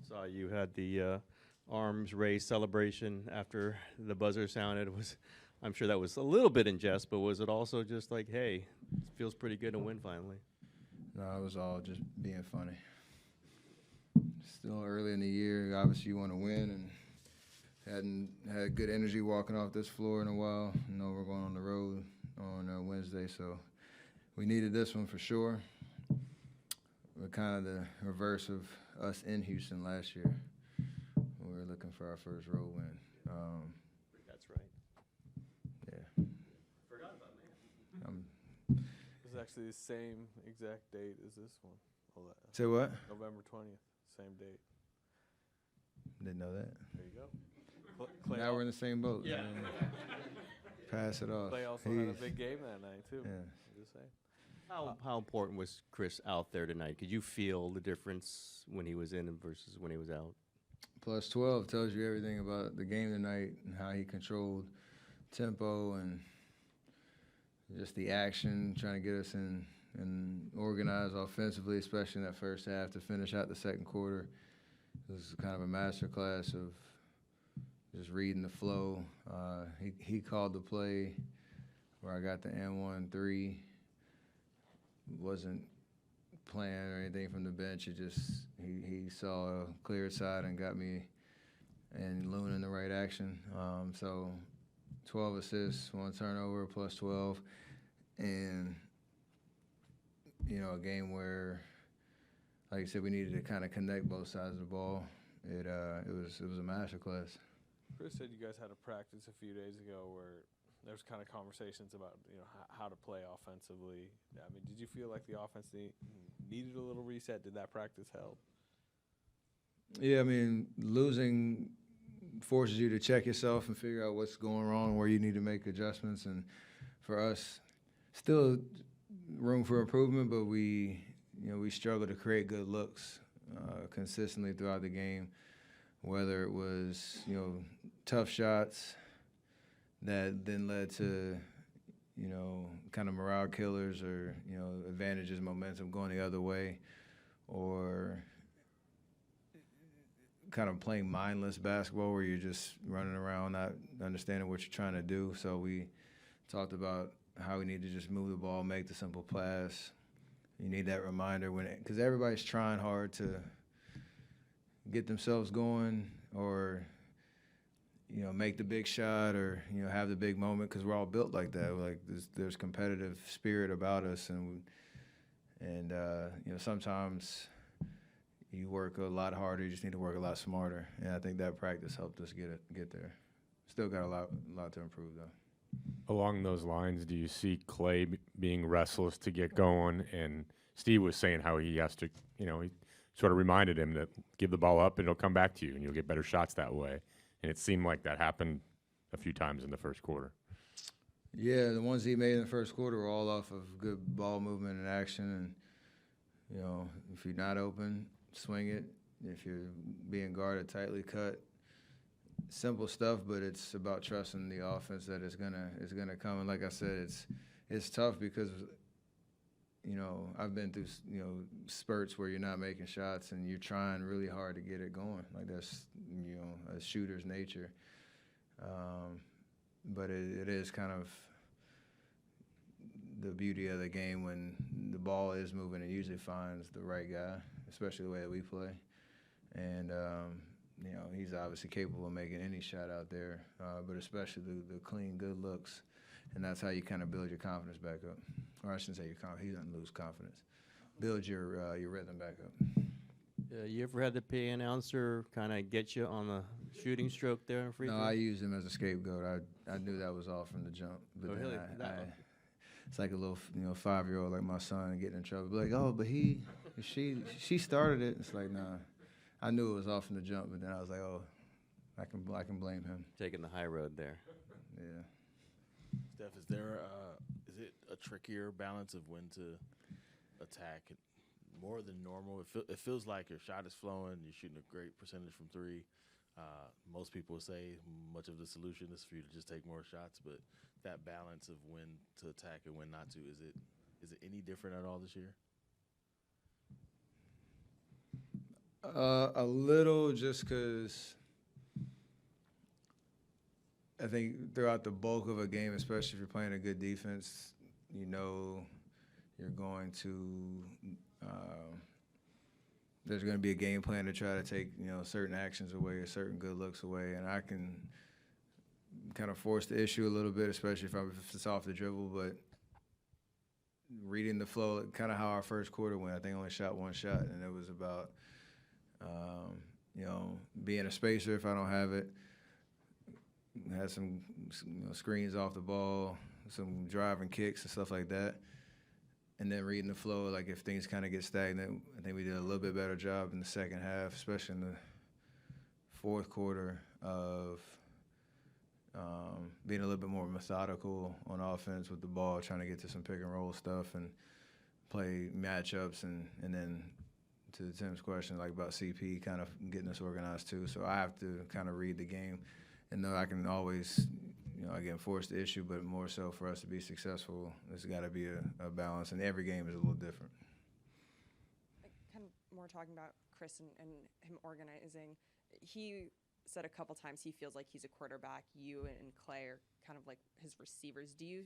Saw you had the arms raised celebration after the buzzer sounded. I'm sure that was a little bit in jest, but was it also just like, hey, it feels pretty good to win finally? No, it was all just being funny. Still early in the year. Obviously, you want to win, and hadn't had good energy walking off this floor in a while. You know, we're going on the road on Wednesday, so we needed this one for sure. We're kind of the reverse of us in Houston last year. We were looking for our first road win. That's right. Yeah. Forgot about me. It's actually the same exact date as this one. Say what? November 20th, same date. Didn't know that. There you go. Now we're in the same boat. Yeah. Pass it off. Clay also had a big game that night, too. Yeah. I'm just saying. How important was Chris out there tonight? Could you feel the difference when he was in versus when he was out? Plus 12 tells you everything about the game tonight and how he controlled tempo and just the action, trying to get us in and organized offensively, especially in that first half to finish out the second quarter. It was kind of a masterclass of just reading the flow. He called the play where I got the N1-3. Wasn't playing or anything from the bench. It just he saw a clear side and got me and Loon in the right action. So 12 assists, 1 turnover, plus 12, and you know, a game where, like I said, we needed to kind of connect both sides of the ball. It was a masterclass. Chris said you guys had a practice a few days ago where there's kind of conversations about, you know, how to play offensively. I mean, did you feel like the offense needed a little reset? Did that practice help? Yeah, I mean, losing forces you to check yourself and figure out what's going wrong, where you need to make adjustments. And for us, still room for improvement, but we struggle to create good looks consistently throughout the game, whether it was, you know, tough shots that then led to, you know, kind of morale killers or, you know, advantages, momentum going the other way, or kind of playing mindless basketball where you're just running around not understanding what you're trying to do. So we talked about how we need to just move the ball, make the simple pass. You need that reminder because everybody's trying hard to get themselves going or, you know, make the big shot or, you know, have the big moment because we're all built like that. Like there's competitive spirit about us, and you know, sometimes you work a lot harder. You just need to work a lot smarter, and I think that practice helped us get there. Still got a lot to improve though. Along those lines, do you see Clay being restless to get going? And Steve was saying how he has to, you know, he sort of reminded him that give the ball up and it'll come back to you and you'll get better shots that way. And it seemed like that happened a few times in the first quarter. Yeah, the ones he made in the first quarter were all off of good ball movement and action. And, you know, if you're not open, swing it. If you're being guarded, tightly cut. Simple stuff, but it's about trusting the offense that it's gonna come. And like I said, it's tough because, you know, I've been through, you know, spurts where you're not making shots and you're trying really hard to get it going. Like that's, you know, a shooter's nature. But it is kind of the beauty of the game when the ball is moving. It usually finds the right guy, especially the way that we play. And you know, he's obviously capable of making any shot out there, but especially the clean, good looks. And that's how you kind of build your confidence back up. Or I shouldn't say your confidence. He doesn't lose confidence. Build your rhythm back up. You ever had the PA announcer kind of get you on the shooting stroke there in free No, throw? I used him as a scapegoat. I knew that was off from the jump. But Oh, then really? it's like a little, you know, 5-year-old like my son getting in trouble. Be like, oh, but she started it. It's like, nah. I knew it was off from the jump, but then I was like, oh, I can blame him. Taking the high road there. Yeah. Steph, is it a trickier balance of when to attack it more than normal? It feels like your shot is flowing, you're shooting a great percentage from three. Most people say much of the solution is for you to just take more shots, but that balance of when to attack and when not to, is it any different at all this year? A little, just because I think throughout the bulk of a game, especially if you're playing a good defense, you know you're going to there's going to be a game plan to try to take, you know, certain actions away or certain good looks away, and I can kind of force the issue a little bit, especially if it's off the dribble. But reading the flow, kind of how our first quarter went, I think I only shot one shot, and it was about you know, being a spacer if I don't have it. Had some screens off the ball, some driving kicks and stuff like that. And then reading the flow, like if things kind of get stagnant, I think we did a little bit better job in the second half, especially in the fourth quarter, of being a little bit more methodical on offense with the ball, trying to get to some pick and roll stuff and play matchups. And then to Tim's question, like about CP, kind of getting us organized too. So I have to kind of read the game and know I can always, you know, again, force the issue, but more so for us to be successful, there's got to be a balance, and every game is a little different. Kind of more talking about Chris and him organizing. He said a couple times he feels like he's a quarterback. You and Clay are kind of like his receivers. Do you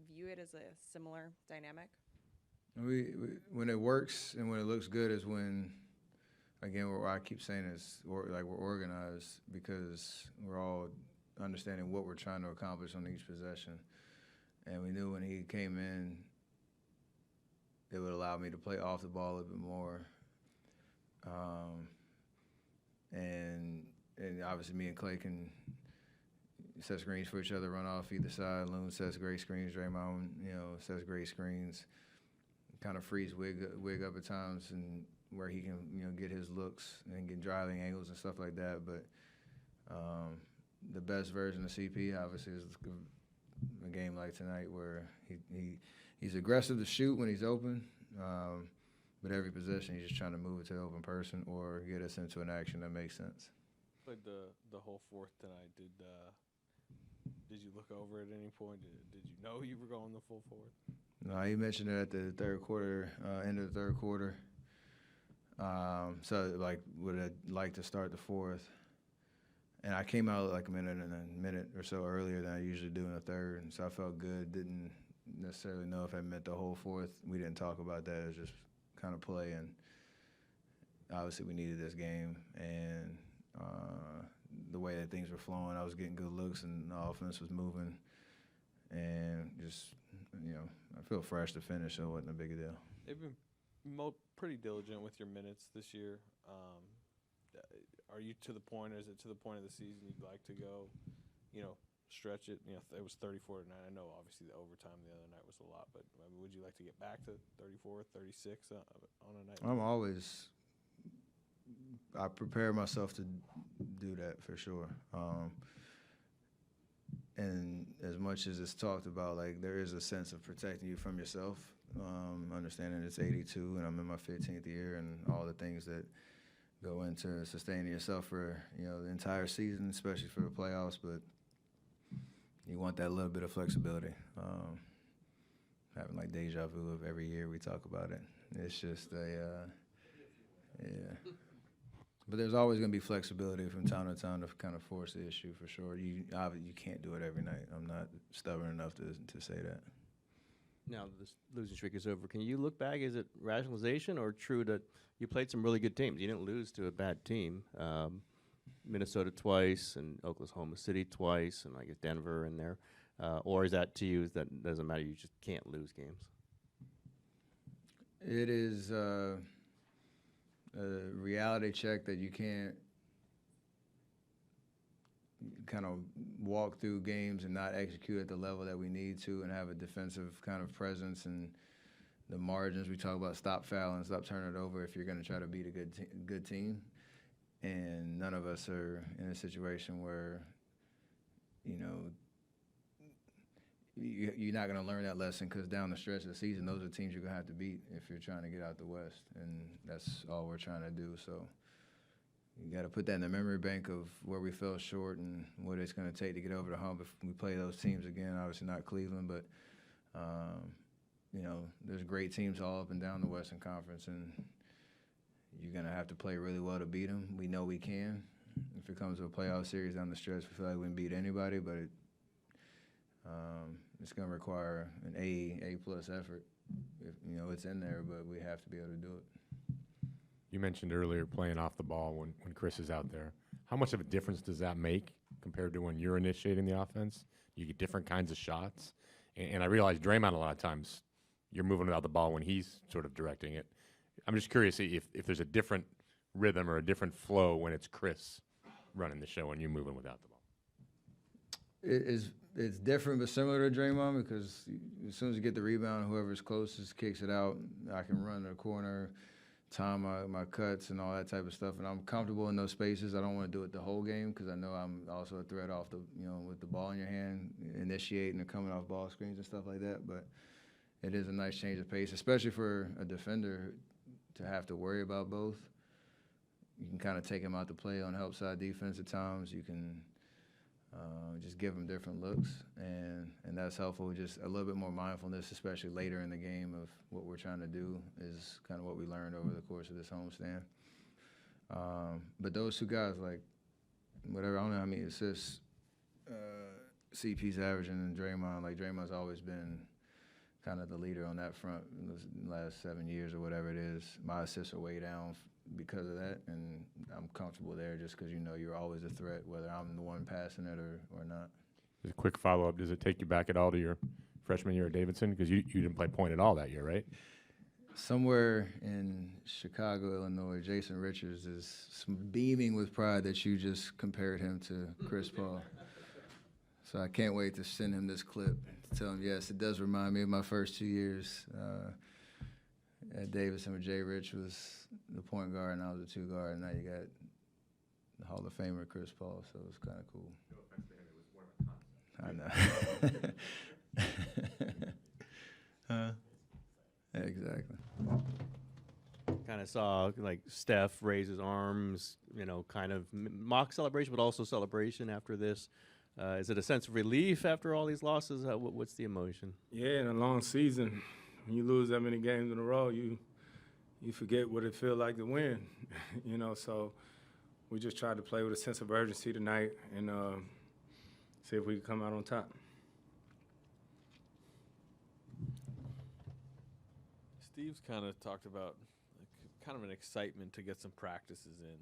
view it as a similar dynamic? We when it works and when it looks good is when, again, what I keep saying is like we're organized because we're all understanding what we're trying to accomplish on each possession. And we knew when he came in, it would allow me to play off the ball a little bit more. And obviously me and Clay can set screens for each other, run off either side. Loon sets great screens. Draymond, you know, sets great screens. Kind of frees Wig up at times, and where he can, you know, get his looks and get driving angles and stuff like that. But the best version of CP obviously is a game like tonight where he's aggressive to shoot when he's open, but every possession he's just trying to move it to the open person or get us into an action that makes sense. Played the whole fourth tonight. Did you look over at any point? Did you know you were going the full fourth? No, he mentioned it at the third quarter, end of the third quarter. So, like, would I like to start the fourth? And I came out like a minute or so earlier than I usually do in the third, and so I felt good. Didn't necessarily know if I meant the whole fourth. We didn't talk about that. It was just kind of play, and obviously we needed this game. And the way that things were flowing, I was getting good looks, and the offense was moving. And just, you know, I feel fresh to finish, so it wasn't a big deal. They've been pretty diligent with your minutes this year. Are you to the point, or is it to the point of the season you'd like to go, you know, stretch it? You know, it was 34 tonight. I know obviously the overtime the other night was a lot, but I mean, would you like to get back to 34, 36 on a night? I prepare myself to do that for sure. And as much as it's talked about, like, there is a sense of protecting you from yourself, understanding it's 82 and I'm in my 15th year and all the things that go into sustaining yourself for, you know, the entire season, especially for the playoffs. But you want that little bit of flexibility. Having like deja vu of every year we talk about it. It's just yeah. But there's always going to be flexibility from time to time to kind of force the issue for sure. You can't do it every night. I'm not stubborn enough to say that. Now this losing streak is over. Can you look back? Is it rationalization or true that you played some really good teams? You didn't lose to a bad team. Minnesota twice and Oklahoma City twice, and I guess Denver in there. Or is that to you that doesn't matter? You just can't lose games. It is a reality check that you can't kind of walk through games and not execute at the level that we need to and have a defensive kind of presence and the margins. We talk about stop fouling, stop turning it over if you're going to try to beat a good team. And none of us are in a situation where, you know, you're not going to learn that lesson because down the stretch of the season, those are teams you're going to have to beat if you're trying to get out the West. And that's all we're trying to do. So you got to put that in the memory bank of where we fell short and what it's going to take to get over the hump if we play those teams again. Obviously not Cleveland, but, you know, there's great teams all up and down the Western Conference, and you're going to have to play really well to beat them. We know we can. If it comes to a playoff series down the stretch, we feel like we can beat anybody, but it's going to require an A-plus effort. It's in there, but we have to be able to do it. You mentioned earlier playing off the ball when Chris is out there. How much of a difference does that make compared to when you're initiating the offense? You get different kinds of shots. And I realize Draymond, a lot of times, you're moving without the ball when he's sort of directing it. I'm just curious if there's a different rhythm or a different flow when it's Chris running the show and you moving without the ball. It's different but similar to Draymond because as soon as you get the rebound, whoever's closest kicks it out. I can run to the corner, time my cuts and all that type of stuff, and I'm comfortable in those spaces. I don't want to do it the whole game because I know I'm also a threat off the with the ball in your hand, initiating and coming off ball screens and stuff like that. But it is a nice change of pace, especially for a defender to have to worry about both. You can kind of take him out to play on help side defense at times. You can just give them different looks, and that's helpful. Just a little bit more mindfulness, especially later in the game, of what we're trying to do is kind of what we learned over the course of this homestand. But those two guys, like, whatever, I don't know how many assists CP's averaging and Draymond. Like, Draymond's always been kind of the leader on that front in the last 7 years or whatever it is. My assists are way down because of that, and I'm comfortable there just because you're always a threat, whether I'm the one passing it or not. Just a quick follow-up. Does it take you back at all to your freshman year at Davidson? Because you didn't play point at all that year, right? Somewhere in Chicago, Illinois, Jason Richards is beaming with pride that you just compared him to Chris Paul. So I can't wait to send him this clip to tell him, yes, it does remind me of my first 2 years at Davidson, where Jay Rich was the point guard and I was the two guard, and now you got the Hall of Famer Chris Paul, so it's kind of cool. No offense to him, it was one of my Exactly. Kind of saw like Steph raise his arms, kind of mock celebration, but also celebration after this. Is it a sense of relief after all these losses? What's the emotion? Yeah, in a long season, when you lose that many games in a row, you forget what it feels like to win, So we just tried to play with a sense of urgency tonight and see if we could come out on top. Steve's kind of talked about kind of an excitement to get some practices in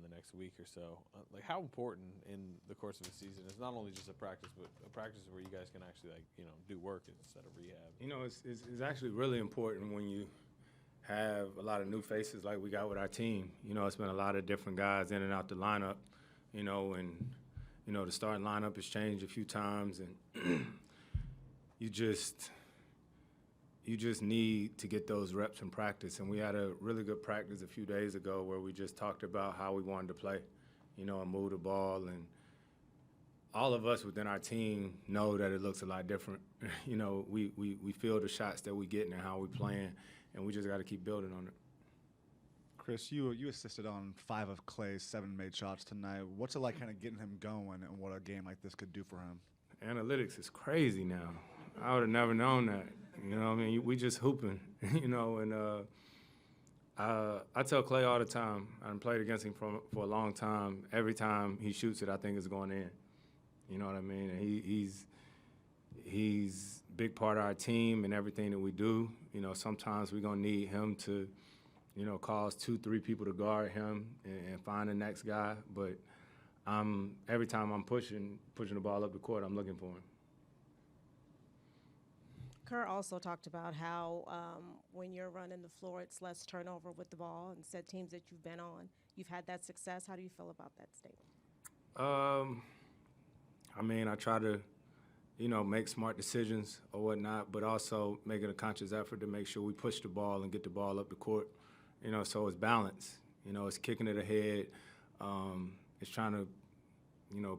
the next week or so. Like, how important in the course of a season is not only just a practice, but a practice where you guys can actually do work instead of rehab? It's actually really important when you have a lot of new faces like we got with our team. It's been a lot of different guys in and out the lineup, and the starting lineup has changed a few times, and you just need to get those reps in practice. And we had a really good practice a few days ago where we just talked about how we wanted to play, and move the ball. And all of us within our team know that it looks a lot different. We feel the shots that we getting and how we playing, and we just got to keep building on it. Chris, you assisted on 5 of Clay's 7 made shots tonight. What's it like kind of getting him going and what a game like this could do for him? Analytics is crazy now. I would have never known that. We just hooping, and I tell Clay all the time, I've played against him for a long time. Every time he shoots it, I think it's going in. You know what I mean? And he's a big part of our team and everything that we do. Sometimes we're going to need him to, cause 2-3 people to guard him and find the next guy. But every time I'm pushing the ball up the court, I'm looking for him. Kerr also talked about how when you're running the floor, it's less turnover with the ball, and said teams that you've been on, you've had that success. How do you feel about that statement? I try to, make smart decisions or whatnot, but also making a conscious effort to make sure we push the ball and get the ball up the court, so it's balanced. It's kicking it ahead. It's trying to,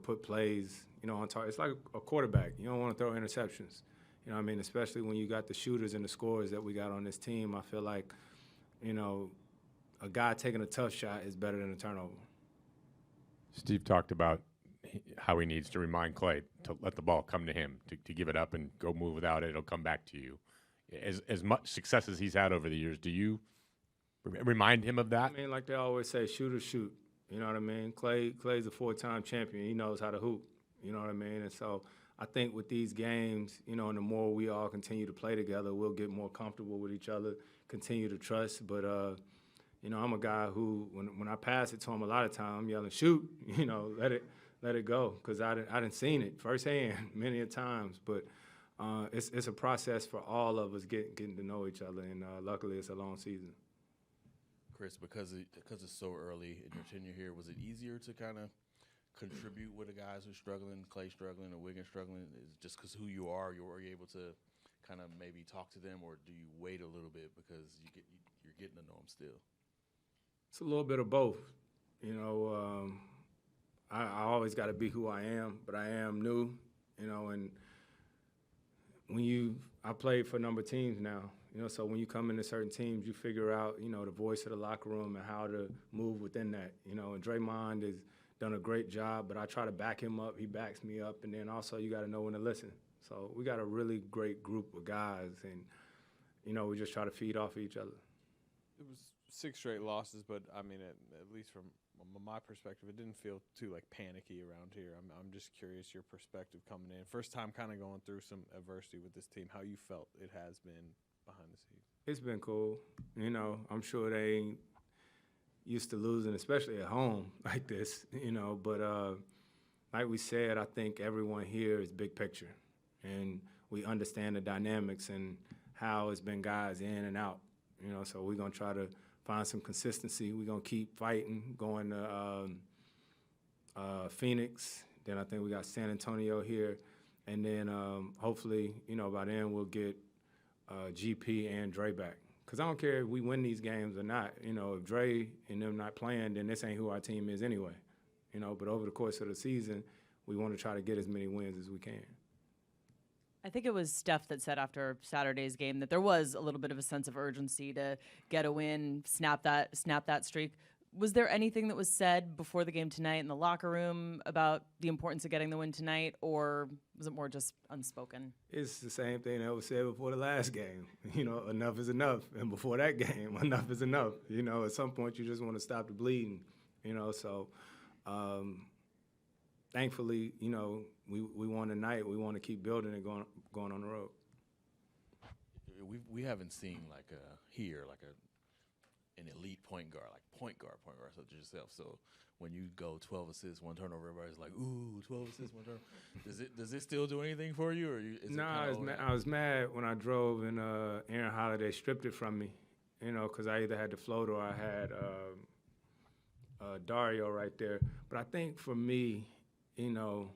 put plays, on target. It's like a quarterback. You don't want to throw interceptions. Especially when you got the shooters and the scorers that we got on this team. I feel like, a guy taking a tough shot is better than a turnover. Steve talked about how he needs to remind Clay to let the ball come to him, to give it up and go move without it. It'll come back to you. As much success as he's had over the years, do you remind him of that? I mean, like they always say, shoot or shoot. You know what I mean? Clay's a 4-time champion. He knows how to hoop. You know what I mean? And so I think with these games, you know, and the more we all continue to play together, we'll get more comfortable with each other, continue to trust. But, you know, I'm a guy who, when I pass it to him a lot of times, I'm yelling, shoot, you know, let it go, because I didn't seen it firsthand many a times. But it's a process for all of us getting to know each other, and luckily it's a long season. Chris, because it's so early in your tenure here, was it easier to kind of contribute with the guys who are struggling, Clay struggling, or Wiggins struggling? Is it just because who you are, you're able to kind of maybe talk to them, or do you wait a little bit because you're getting to know them still? It's a little bit of both. You know, I always got to be who I am, but I am new, you know, and I played for a number of teams now, you know, so when you come into certain teams, you figure out, you know, the voice of the locker room and how to move within that, you know, and Draymond has done a great job, but I try to back him up, he backs me up, and then also you got to know when to listen. So we got a really great group of guys, and, you know, we just try to feed off of each other. It was 6 straight losses, but I mean, at least from my perspective, it didn't feel too like panicky around here. I'm just curious your perspective coming in. First time kind of going through some adversity with this team, how you felt it has been behind the scenes. It's been cool. You know, I'm sure they ain't used to losing, especially at home like this, you know, but like we said, I think everyone here is big picture, and we understand the dynamics and how it's been guys in and out, you know, so we're going to try to find some consistency. We're going to keep fighting, going to Phoenix. Then I think we got San Antonio here. And then hopefully, you know, by then we'll get GP and Dre back. Because I don't care if we win these games or not. You know, if Dre and them not playing, then this ain't who our team is anyway. You know, but over the course of the season, we want to try to get as many wins as we can. I think it was Steph that said after Saturday's game that there was a little bit of a sense of urgency to get a win, snap that streak. Was there anything that was said before the game tonight in the locker room about the importance of getting the win tonight, or was it more just unspoken? It's the same thing that was said before the last game. You know, enough is enough. And before that game, enough is enough. You know, at some point you just want to stop the bleeding, you know, so thankfully, you know, we won tonight. We want to keep building and going on the road. We haven't seen an elite point guard such as yourself. So when you go 12 assists, 1 turnover, everybody's like, ooh, 12 assists, 1 turnover. Does it still do anything for you, or I was mad when I drove and Aaron Holiday stripped it from me, you know, because I either had the float or I had Dario right there. But I think for me, you know,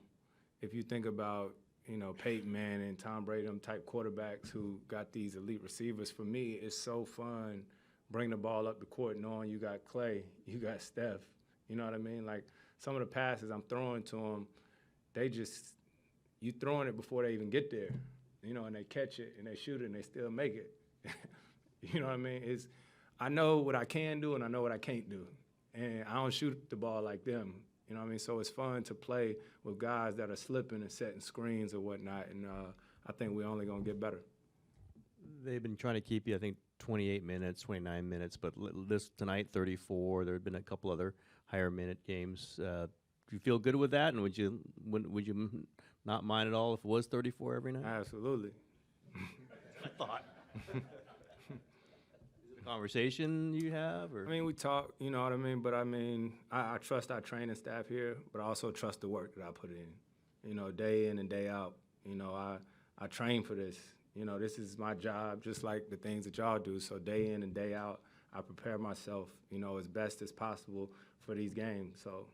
if you think about, you know, Peyton Manning, Tom Brady, them type quarterbacks who got these elite receivers, for me, it's so fun bringing the ball up the court knowing you got Clay, you got Steph. You know what I mean? Like, some of the passes I'm throwing to them, you throwing it before they even get there, you know, and they catch it and they shoot it and they still make it. You know what I mean? I know what I can do and I know what I can't do. And I don't shoot the ball like them. You know what I mean? So it's fun to play with guys that are slipping and setting screens or whatnot, and I think we're only going to get better. They've been trying to keep you, I think, 28 minutes, 29 minutes, but this tonight, 34. There have been a couple other higher minute games. Do you feel good with that, and would you not mind at all if it was 34 every night? Absolutely. I thought. Conversation you have, or? I mean, we talk, you know what I mean? But I mean, I trust our training staff here, but I also trust the work that I put in, you know, day in and day out. You know, I train for this. You know, this is my job, just like the things that y'all do. So day in and day out, I prepare myself, you know, as best as possible for these games. So